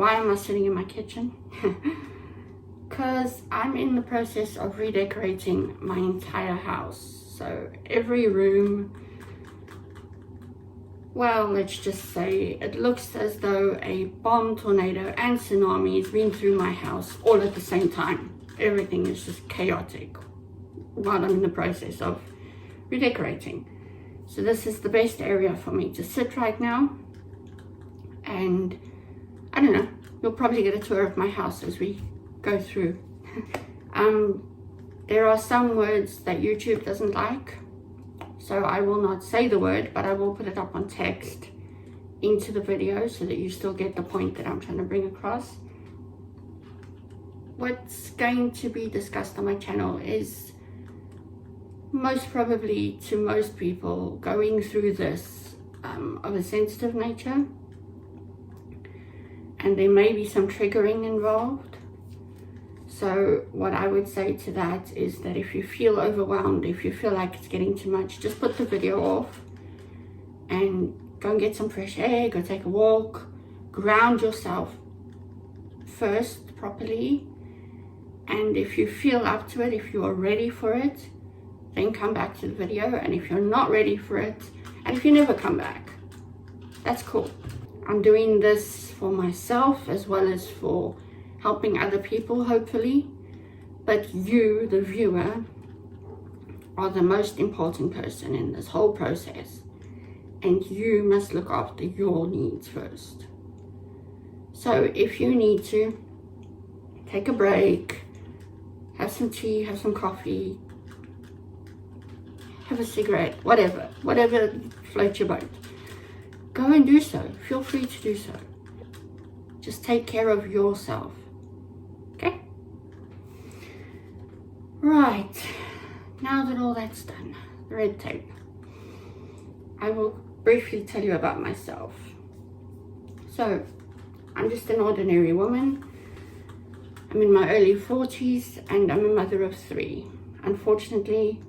Why am I sitting in my kitchen? Because I'm in the process of redecorating my entire house. So every room, well, let's just say it looks as though a bomb, tornado and tsunami has been through my house all at the same time. Everything is just chaotic while I'm in the process of redecorating. So this is the best area for me to sit right now. And I don't know, you'll probably get a tour of my house as we go through. There are some words that YouTube doesn't like, so I will not say the word, but I will put it up on text into the video so that you still get the point that I'm trying to bring across. What's going to be discussed on my channel is most probably, to most people going through this, of a sensitive nature, and there may be some triggering involved. So what I would say to that is that if you feel overwhelmed, if you feel like it's getting too much, just put the video off and go and get some fresh air, go take a walk, ground yourself first properly. And if you feel up to it, if you are ready for it, then come back to the video. And if you're not ready for it, and if you never come back, that's cool. I'm doing this for myself as well as for helping other people, hopefully. But you, the viewer, are the most important person in this whole process. And you must look after your needs first. So if you need to, take a break, have some tea, have some coffee, have a cigarette, whatever floats your boat. Go and do so. Feel free to do so. Just take care of yourself. Okay? Right. Now that all that's done, the red tape, I will briefly tell you about myself. So, I'm just an ordinary woman. I'm in my early 40s and I'm a mother of 3. Unfortunately,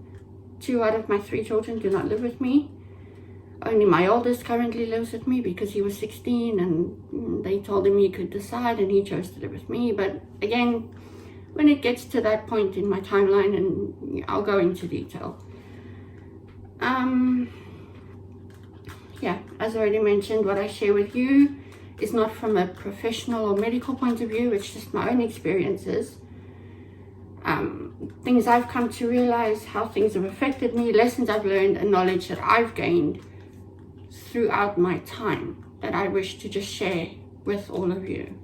2 out of my 3 children do not live with me. Only my oldest currently lives with me because he was 16 and they told him he could decide and he chose to live with me. But again, when it gets to that point in my timeline, and I'll go into detail. Yeah, as I already mentioned, what I share with you is not from a professional or medical point of view. It's just my own experiences. Things I've come to realize, how things have affected me, lessons I've learned, and knowledge that I've gained throughout my time that I wish to just share with all of you.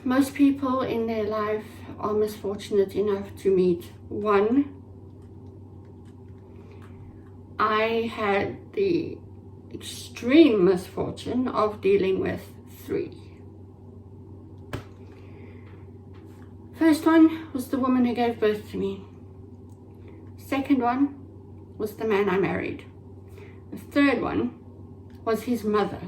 Most people in their life are misfortunate enough to meet 1. I had the extreme misfortune of dealing with 3. First one was the woman who gave birth to me. Second one was the man I married. The third one was his mother.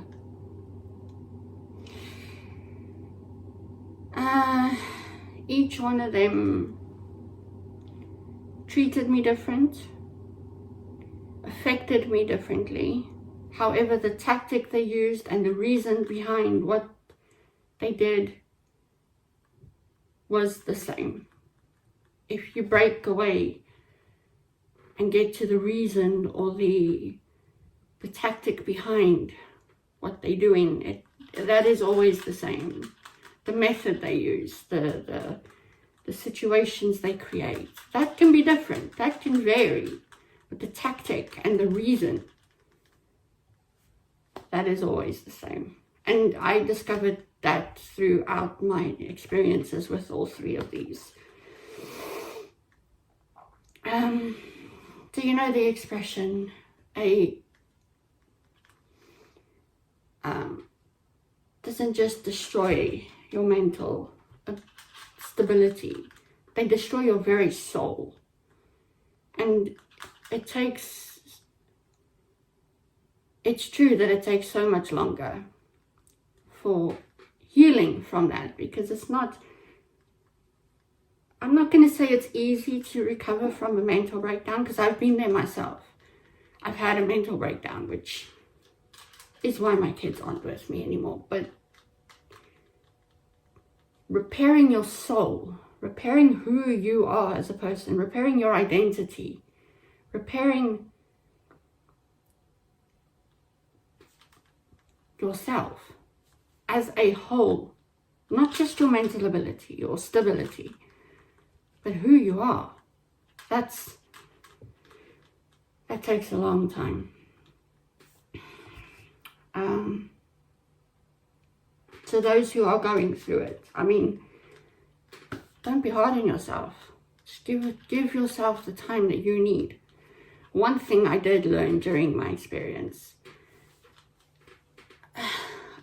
Each one of them treated me different, affected me differently. However, the tactic they used and the reason behind what they did was the same. If you break away and get to the reason or the tactic behind what they're doing, that is always the same. The method they use, the situations they create, that can be different, that can vary, but the tactic and the reason, that is always the same. And I discovered that throughout my experiences with all 3 of these. Do you know the expression, doesn't just destroy your mental stability, they destroy your very soul. And it's true that it takes so much longer for healing from that, because I'm not going to say it's easy to recover from a mental breakdown, because I've been there myself. I've had a mental breakdown, which is why my kids aren't with me anymore. But repairing your soul, repairing who you are as a person, repairing your identity, repairing yourself as a whole, not just your mental ability or stability, but who you are. That takes a long time. To those who are going through it, I mean, don't be hard on yourself. Just give yourself the time that you need. One thing I did learn during my experience,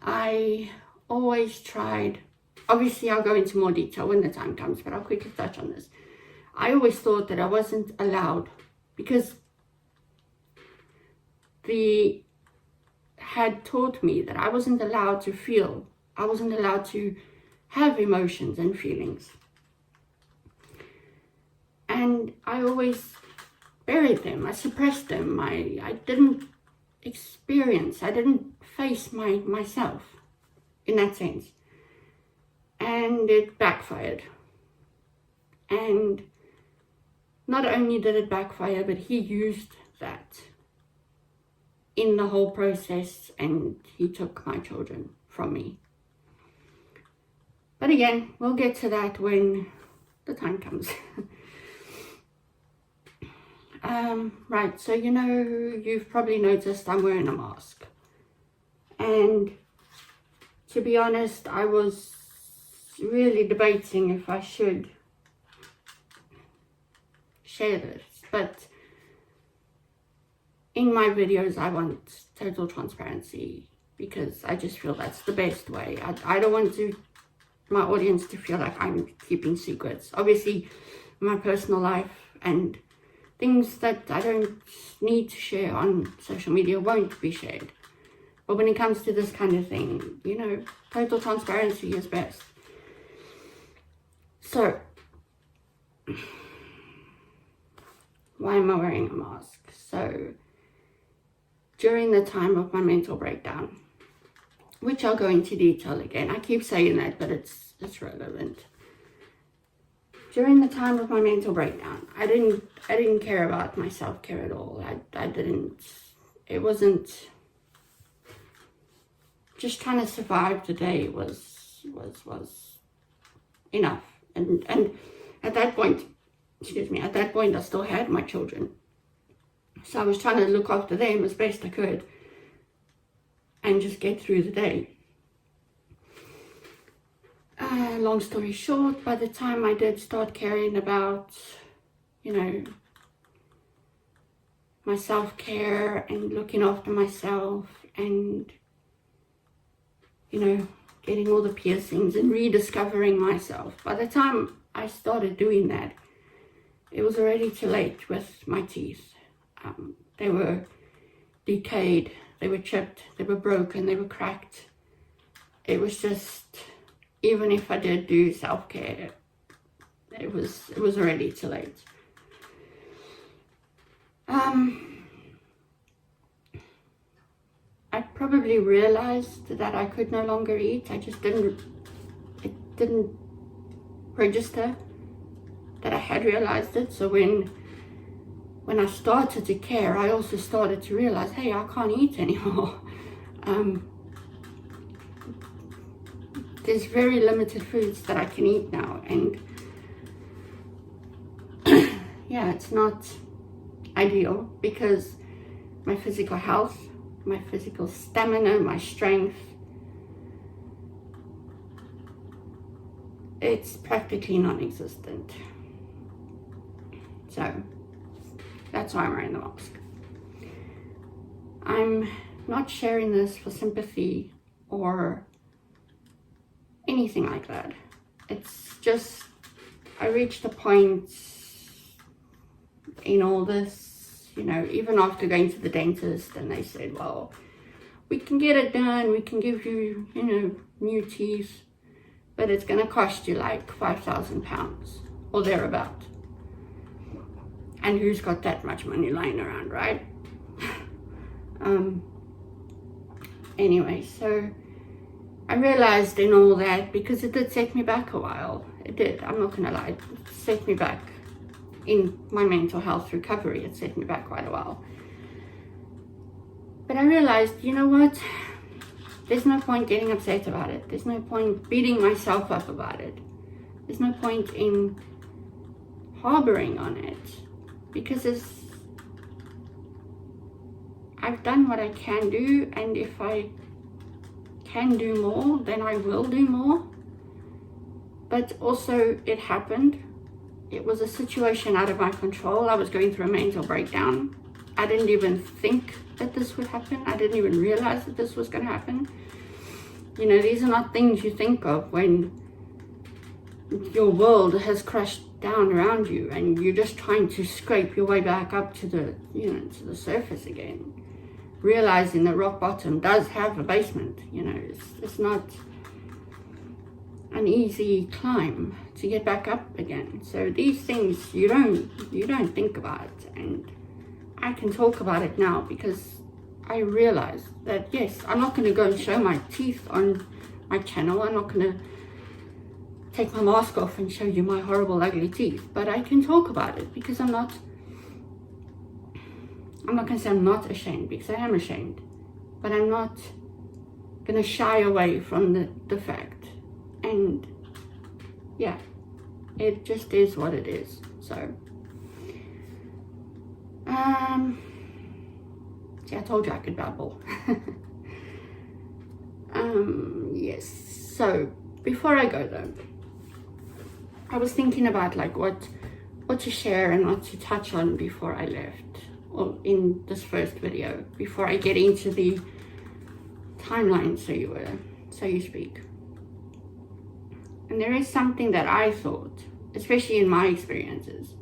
I always tried, obviously I'll go into more detail when the time comes, but I'll quickly touch on this. I always thought that I wasn't allowed, because the had taught me that I wasn't allowed to feel, I wasn't allowed to have emotions and feelings. And I always buried them, I suppressed them, I didn't experience, I didn't face myself in that sense. And it backfired. And not only did it backfire, but he used that in the whole process, and he took my children from me. But again, we'll get to that when the time comes. Right, so you've probably noticed I'm wearing a mask. And to be honest, I was really debating if I should share this, but in my videos I want total transparency, because I just feel that's the best way. I don't want my audience to feel like I'm keeping secrets. Obviously, my personal life and things that I don't need to share on social media won't be shared. But when it comes to this kind of thing, total transparency is best. So, why am I wearing a mask? So, during the time of my mental breakdown, which I'll go into detail again. I keep saying that, but it's relevant. During the time of my mental breakdown, I didn't care about my self-care at all. I didn't. It wasn't. Just trying to survive the day was enough. And at that point, I still had my children. So I was trying to look after them as best I could and just get through the day. Long story short, by the time I did start caring about, my self-care and looking after myself and, getting all the piercings and rediscovering myself, by the time I started doing that, it was already too late with my teeth. They were decayed, they were chipped, they were broken, they were cracked. It was just, even if I did do self-care, it was already too late. I probably realized that I could no longer eat. It didn't register that I had realized it. So when I started to care, I also started to realize, hey, I can't eat anymore. There's very limited foods that I can eat now, and yeah, it's not ideal, because my physical health, my physical stamina, my strength, it's practically non-existent. So that's why I'm wearing the mask. I'm not sharing this for sympathy or anything like that. It's just, I reached a point in all this, even after going to the dentist, and they said, well, we can get it done, we can give you, new teeth, but it's going to cost you like £5,000 or thereabout. And who's got that much money lying around, right? Anyway, so I realized in all that, because it did set me back a while. It did, I'm not gonna lie, it set me back in my mental health recovery. It set me back quite a while. But I realized, you know what? There's no point getting upset about it. There's no point beating myself up about it. There's no point in harboring on it, because I've done what I can do, and if I can do more, then I will do more. But also, it happened. It was a situation out of my control. I was going through a mental breakdown. I didn't even think that this would happen. I didn't even realize that this was going to happen. You know, these are not things you think of when your world has crashed down around you and you're just trying to scrape your way back up to the, you know, to the surface again. Realizing that rock bottom does have a basement, you know, it's not an easy climb to get back up again. So these things you don't think about, and I can talk about it now because I realize that, yes, I'm not going to go and show my teeth on my channel. I'm not going to take my mask off and show you my horrible, ugly teeth. But I can talk about it because I'm not going to say I'm not ashamed, because I am ashamed. But I'm not going to shy away from the fact. And yeah, it just is what it is. So, see, I told you I could babble. Yes, so before I go though, I was thinking about like what to share and what to touch on before I left, or in this first video, before I get into the timeline, so you speak. And there is something that I thought, especially in my experiences,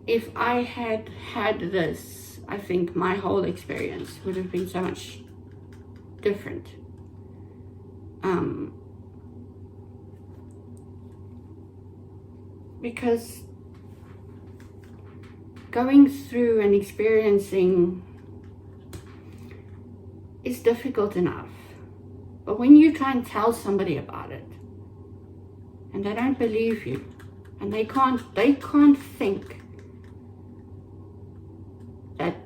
if I had had this, I think my whole experience would have been so much different. Because going through and experiencing is difficult enough. But when you try and tell somebody about it, and they don't believe you, and they can't think that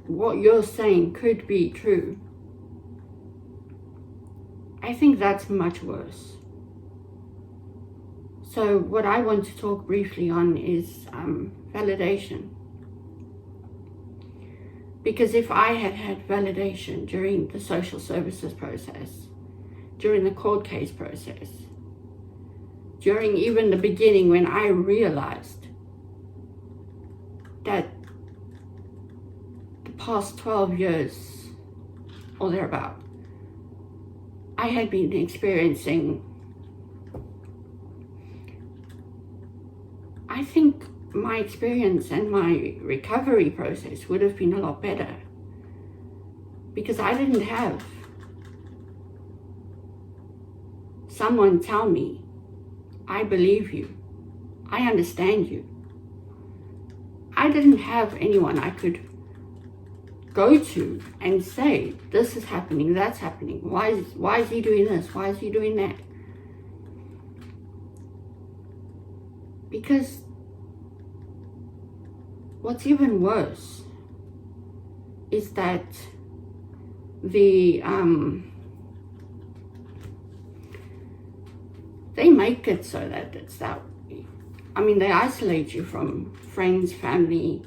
what you're saying could be true, I think that's much worse. So what I want to talk briefly on is validation. Because if I had had validation during the social services process, during the court case process, during even the beginning when I realized that the past 12 years or thereabout, I had been experiencing, I think my experience and my recovery process would have been a lot better, because I didn't have someone tell me, I believe you, I understand you. I didn't have anyone I could go to and say, this is happening, that's happening, why is he doing this, why is he doing that? Because what's even worse is that they make it so that it's that, I mean, they isolate you from friends, family.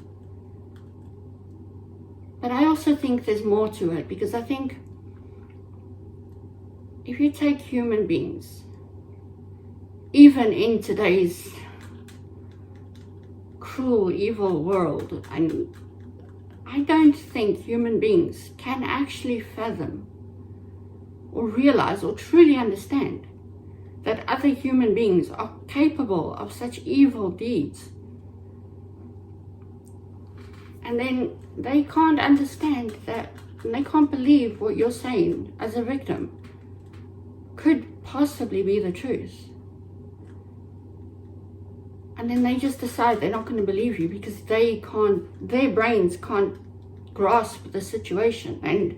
But I also think there's more to it, because I think if you take human beings, even in today's cruel, evil world, and I don't think human beings can actually fathom or realize or truly understand that other human beings are capable of such evil deeds. And then they can't understand that, and they can't believe what you're saying as a victim could possibly be the truth. And then they just decide they're not going to believe you because they can't, their brains can't grasp the situation and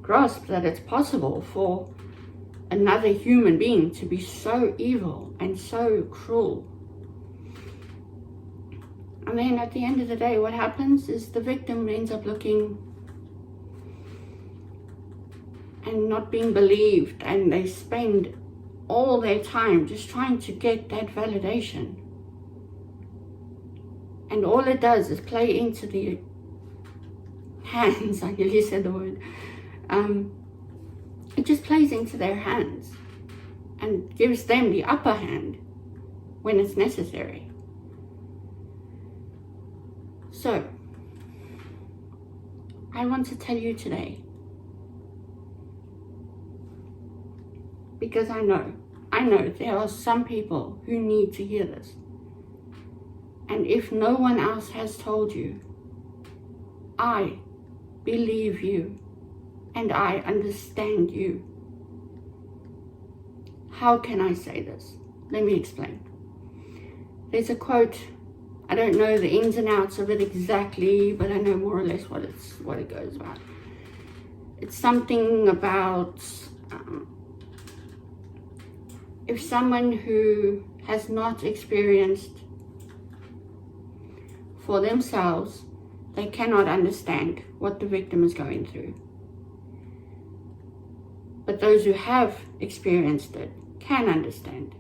grasp that it's possible for another human being to be so evil and so cruel. And then at the end of the day, what happens is the victim ends up looking and not being believed, and they spend all their time just trying to get that validation. And all it does is play into the hands, I nearly said the word, it just plays into their hands and gives them the upper hand when it's necessary. So, I want to tell you today, because I know there are some people who need to hear this. And if no one else has told you, I believe you and I understand you. How can I say this? Let me explain. There's a quote, I don't know the ins and outs of it exactly, but I know more or less what it goes about. It's something about if someone who has not experienced for themselves, they cannot understand what the victim is going through. But those who have experienced it can understand.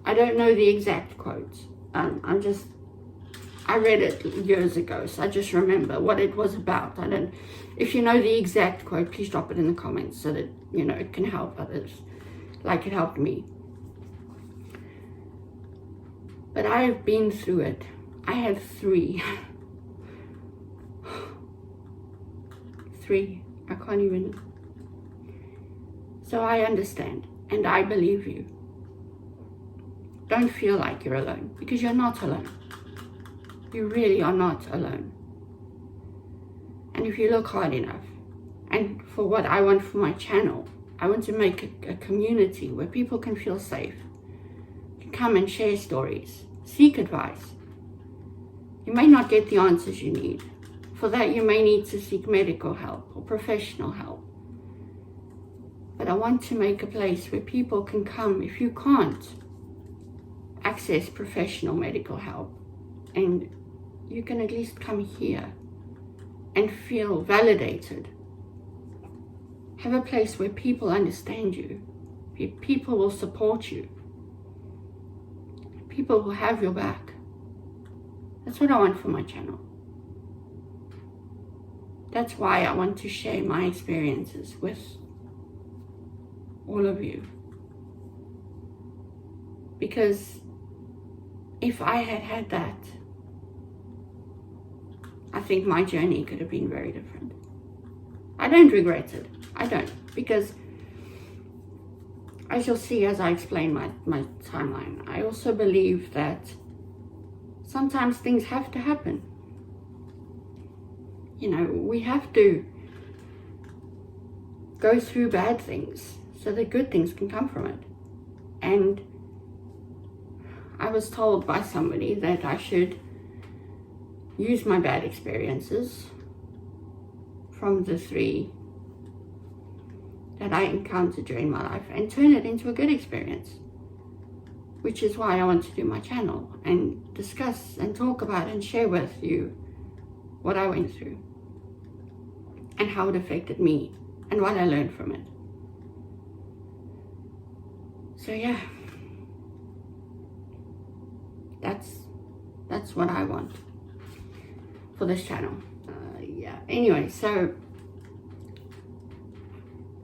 I don't know the exact quotes. I read it years ago, so I just remember what it was about. If you know the exact quote, please drop it in the comments so that, it can help others like it helped me. But I've been through it. I had 3. 3. I can't even. So I understand and I believe you. Don't feel like you're alone, because you're not alone. You really are not alone. And if you look hard enough, and for what I want for my channel, I want to make a community where people can feel safe, can come and share stories, seek advice. You may not get the answers you need. For that, you may need to seek medical help or professional help. But I want to make a place where people can come, if you can't access professional medical help, and you can at least come here and feel validated. Have a place where people understand you. People will support you. People will have your back. That's what I want for my channel. That's why I want to share my experiences with all of you. Because if I had had that, I think my journey could have been very different. I don't regret it. I don't. Because as you'll see as I explain my timeline, I also believe that sometimes things have to happen. We have to go through bad things so that good things can come from it. And I was told by somebody that I should use my bad experiences from the 3 that I encountered during my life and turn it into a good experience, which is why I want to do my channel and discuss and talk about and share with you what I went through and how it affected me and what I learned from it. So yeah, that's what I want for this channel. Anyway, so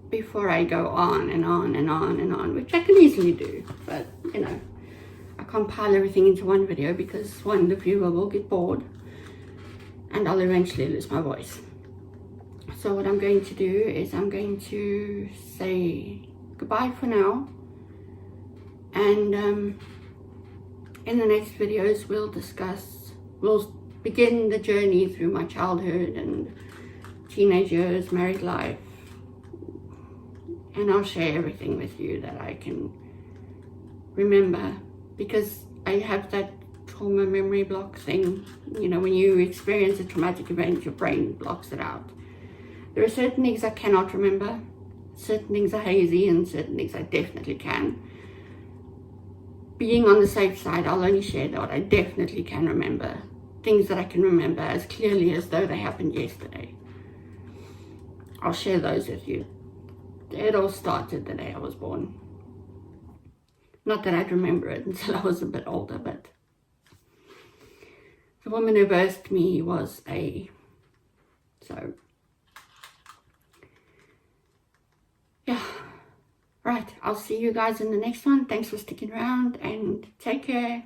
before I go on and on and on and on, which I can easily do, but I can't pile everything into one video, because one, the viewer will get bored and I'll eventually lose my voice. So what I'm going to do is I'm going to say goodbye for now, and in the next videos we'll begin the journey through my childhood and teenage years, married life, and I'll share everything with you that I can remember, because I have that trauma memory block thing. You know, when you experience a traumatic event, your brain blocks it out. There are certain things I cannot remember. Certain things are hazy and certain things I definitely can. Being on the safe side, I'll only share that what I definitely can remember. Things that I can remember as clearly as though they happened yesterday. I'll share those with you. It all started the day I was born. Not that I'd remember it until I was a bit older, but the woman who birthed me was so, yeah. Right, I'll see you guys in the next one. Thanks for sticking around and take care.